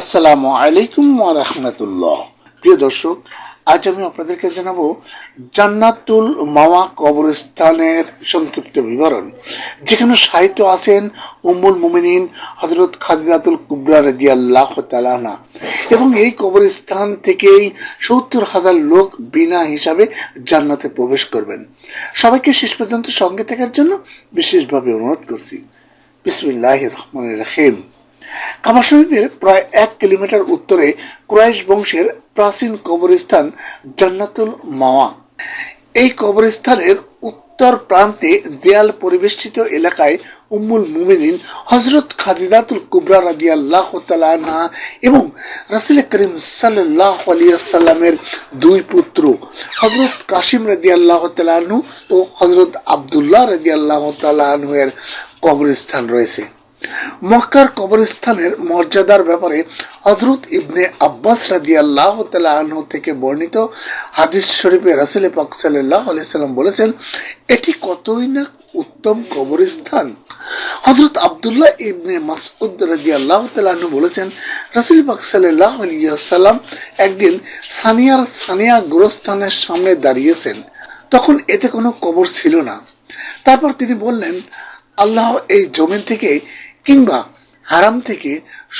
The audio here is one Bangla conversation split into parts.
আসসালামু আলাইকুম ওয়া রাহমাতুল্লাহ। প্রিয় দর্শক, আজ আমি আপনাদেরকে জানাবো জান্নাতুল মাওয়া কবরস্থানের সংক্ষিপ্ত বিবরণ, যেখানে সাহিত্য আছেন উম্মুল মুমিনিন হযরত খাদিজাতুল কুবরা রাদিয়াল্লাহু তাআলা আনহা, এবং এই কবরস্থান থেকেই ৭০,০০০ লোক বিনা হিসাবে জান্নাতে প্রবেশ করবেন। সবাইকে শেষ পর্যন্ত সঙ্গে থাকার জন্য বিশেষভাবে অনুরোধ করছি। বিসমিল্লাহির রহমানির রহিম। কাবা শরীফের প্রায় ১ কিলোমিটার উত্তরে কুরাইশ বংশের প্রাচীন কবরস্থান জান্নাতুল মাওয়া। এই কবরস্থানের উত্তর প্রান্তে দেয়াল পরিবেষ্টিত এলাকায় উম্মুল মুমিনিন হযরত খাদিজাতুল কুবরা রাদিয়াল্লাহু তাআলা আনহা এবং রাসূল করিম সাল্লাল্লাহু আলাইহি ওয়াসাল্লামের দুই পুত্র হযরত কাসিম রাদিয়াল্লাহু তাআলা আনহু ও হযরত আব্দুল্লাহ রাদিয়াল্লাহু তাআলা আনহু এর কবরস্থান রয়েছে। মক্কার কবরস্থানের মর্যাদার ব্যাপারে হযরত ইবনে আব্বাস রাদিয়াল্লাহু তাআলা আনহু থেকে বর্ণিত হাদিস শরীফে রাসূল পাক সাল্লাল্লাহু আলাইহি সাল্লাম বলেছেন, এটি কতই না উত্তম কবরস্থান। হযরত আব্দুল্লাহ ইবনে মাসউদ রাদিয়াল্লাহু তাআলা আনহু বলেছেন, রাসূল পাক সাল্লাল্লাহু আলাইহি ওয়াসাল্লাম একদিন সানিয়া গোরস্থানের সামনে দাঁড়িয়েছেন। তখন এতে কোনো কবর ছিল না। তারপর তিনি বললেন, আল্লাহ এই জমিন থেকে কিংবা হারাম থেকে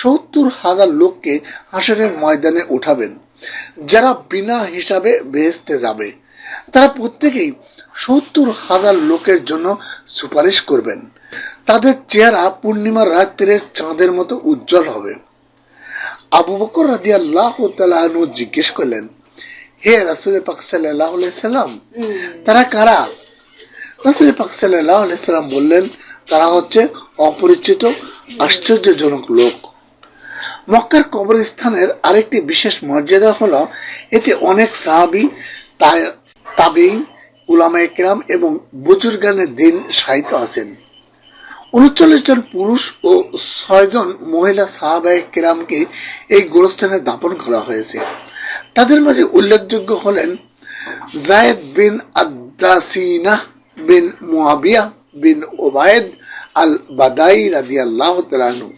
৭০,০০০ লোককে হাশরের ময়দানে উঠাবেন, যারা বিনা হিসাবে বেহেশতে যাবে। তারা প্রত্যেকেই ৭০,০০০ লোকের জন্য সুপারিশ করবেন। তাদের চেহারা পূর্ণিমার রাত্রির চাঁদের মতো উজ্জ্বল হবে। আবু বকর রাদিয়াল্লাহু তাআলা আনহু জিজ্ঞেস করলেন, হে রাসূল পাক সাল্লাল্লাহু আলাইহি সাল্লাম, তারা কারা? রাসূল পাক সাল্লাল্লাহু আলাইহি সাল্লাম বললেন, তারা হচ্ছে অপরিচিত আশ্চর্যজনক লোক। মক্কার কবরস্থানের আরেকটি বিশেষ মর্যাদা হলো, এতে অনেক সাহাবী, তাবেঈন, উলামায়ে কেরাম এবং বুজুর্গানে দ্বীন শায়িত আছেন। ৩৯ জন পুরুষ ও ৬ জন মহিলা সাহাবায়ে কেরামকে এই গোরস্থানে দাফন করা হয়েছে। তাদের মাঝে উল্লেখযোগ্য হলেন যায়েদ বিন আদ-দাসিনাহ বিন মুয়াবিয়া বিন ওবায়েদ আল বাদাই রাদিয়াল্লাহু তাআলা আনহু।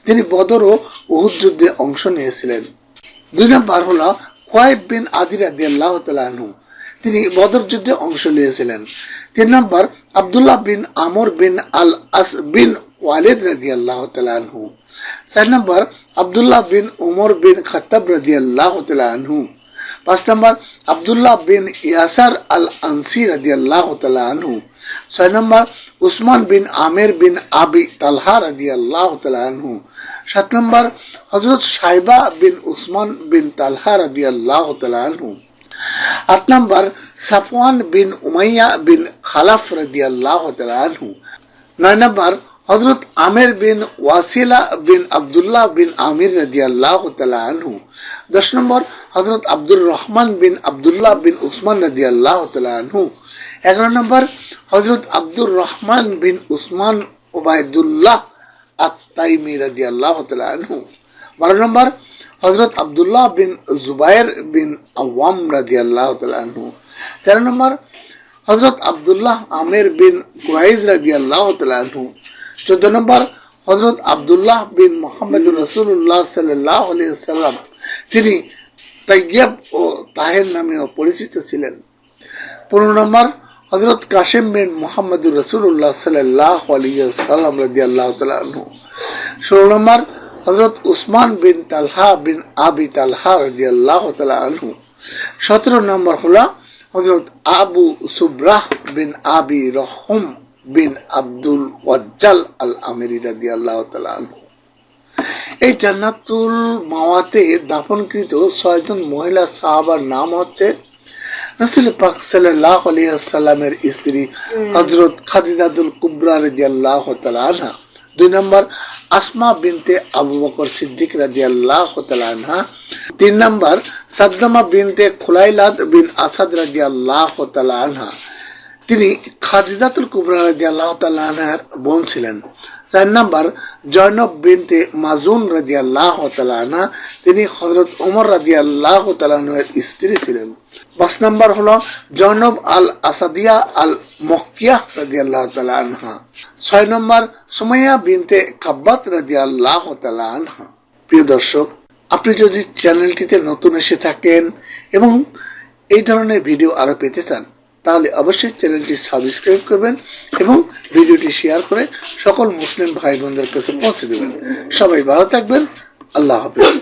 তিনি বদর ও উহুদ যুদ্ধে অংশ নিয়েছিলেন। ২ নম্বর হলো খুয়াইব বিন আদি রাদিয়াল্লাহু তাআলা আনহু। তিনি বদর যুদ্ধে অংশ নিয়েছিলেন। ৩ নম্বর আব্দুল্লাহ বিন আমর বিন আল আস বিন ওয়ালিদ রাদিয়াল্লাহু তাআলা আনহু। ৪ নম্বর আব্দুল্লাহ বিন উমর বিন খাত্তাব রাদিয়াল্লাহু তাআলা আনহু। ৫ নম্বর আব্দুল্লাহ বিন ইয়াসার আল আনসি রাদিয়াল্লাহু তাআলা আনহু। ৬ নম্বর উসমান বিন আমের বিন আবি তালহা রাদিয়াল্লাহু তাআলা আনহু। ৭ নম্বর হযরত সাইবা বিন উসমান বিন তালহা রাদিয়াল্লাহু তাআলা আনহু। ৮ নম্বর সাফওয়ান বিন উমাইয়া বিন খালাফ রাদিয়াল্লাহু তাআলা আনহু। ৯ নম্বর হযরত আমের বিন ওয়াসিলা বিন আব্দুল্লাহ বিন আমির রাদিয়াল্লাহু তাআলা আনহু। ১০ নম্বর হযরত আব্দুর রহমান বিন আব্দুল্লাহ বিন উসমান রাদিয়াল্লাহু তাআলা আনহু। ১১ নম্বর হযরত আব্দুর রহমান বিন উসমান ওবায়দুল্লাহ আত-তাইমি রাদিয়াল্লাহু তাআলা আনহু। ১২ নম্বর হযরত আব্দুল্লাহ বিন জুবায়ের বিন আওয়াম রাদিয়াল্লাহু তাআলা আনহু। ১৩ নম্বর হযরত আব্দুল্লাহ আমের বিন কুরাইজ রাদিয়াল্লাহু তাআলা আনহু। ১৪ নম্বর হযরত আব্দুল্লাহ বিন মুহাম্মদুর রাসূলুল্লাহ সাল্লাল্লাহু আলাইহি ওয়াসাল্লাম। তিনি তাইয়্যিব ও তাহের নামেও পরিচিত ছিলেন। ১৫ নম্বর হযরত কাসিম বিন মুহাম্মদুর রাসূলুল্লাহ সাল্লাল্লাহু আলাইহি ওয়াসাল্লাম রাদিয়াল্লাহু তাআলা আনহু। ১৬ নম্বর হযরত উসমান বিন তালহা বিন আবি তালহা রাদিয়াল্লাহু তাআলা আনহু। ১৭ নম্বর হলো হযরত আবু সুবরাহ বিন আবি রহম বিন আব্দুল ওয়াজ্জাল আল আমিরি রাদিয়াল্লাহু তাআলা আনহু। এই জান্নাতুল মাওয়াতে দাফনকৃত ৬ জন মহিলা সাহাবার নাম হচ্ছে রাসূল পাক সাল্লাল্লাহু আলাইহি ওয়াসাল্লামের স্ত্রী হযরত খাদিজাতুল কুবরা রাদিয়াল্লাহু তাআলা আনহা। ২ নম্বর আসমা বিনতে আবু বকর সিদ্দিক রাদিয়াল্লাহু তাআলা আনহা। ৩ নম্বর সাদদামা বিনতে খুলাইলাদ বিন আসাদ রাদিয়াল্লাহু তাআলা আনহা। তিনি খাদিজাতুল কুবরা রাদিয়াল্লাহু তাআলা আনহার বোন ছিলেন। ৪ নম্বর জয়নব বিনতে মাজুন রাদিয়াল্লাহু তাআলা আনহা। তিনি হযরত ওমর রাদিয়াল্লাহু তাআলা আনহুর স্ত্রী ছিলেন। ৫ নম্বর হলো জয়নব আল আসাদিয়া আল মক্কিয়া রাদিয়াল্লাহু তাআলা আনহা। ৬ নম্বর সুমাইয়া বিনতে কাব্বাত রাদিয়াল্লাহু তাআলা আনহা। প্রিয় দর্শক, আপনি যদি চ্যানেলটিতে নতুন এসে থাকেন এবং এই ধরনের ভিডিও আরো পেতে চান, তাহলে অবশ্যই চ্যানেলটি সাবস্ক্রাইব করবেন এবং ভিডিওটি শেয়ার করে সকল মুসলিম ভাই বোনদের কাছে পৌঁছে দেবেন। সবাই ভালো থাকবেন। আল্লাহ হাফেজ।